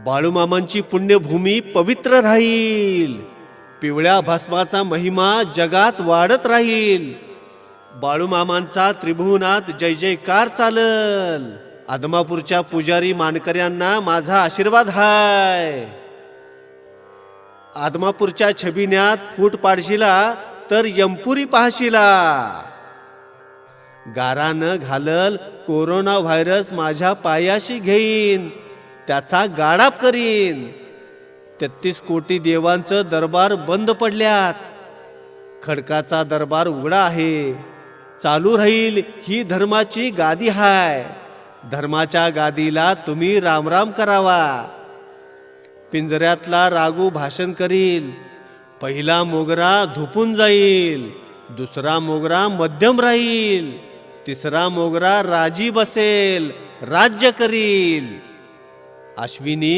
बाळूमामांची पुण्यभूमी पवित्र राहील. पिवळ्या भस्माचा महिमा जगात वाढत राहील. बाळूमामांचा त्रिभुवनात जय जयकार चालल. आदमापूरच्या पुजारी मानकऱ्यांना माझा आशीर्वाद हाय. आदमापूरच्या छबिन्यात फूट पाडशिला तर यमपुरी पाहशिला. गारा न घालल कोरोना व्हायरस माझ्या पायाशी घेईन, त्याचा गाडाप करीन. 33 कोटी देवांचं दरबार बंद पडल्यात, खडकाचा दरबार उघडा आहे. चालू राहील ही धर्माची गादी हाय. धर्माच्या गादीला तुम्ही रामराम करावा. पिंजऱ्यातला रागू भाषण करील. पहिला मोगरा धुपून जाईल, दुसरा मोगरा मध्यम राहील, तिसरा मोगरा राजी बसेल, राज्य करील. अश्विनी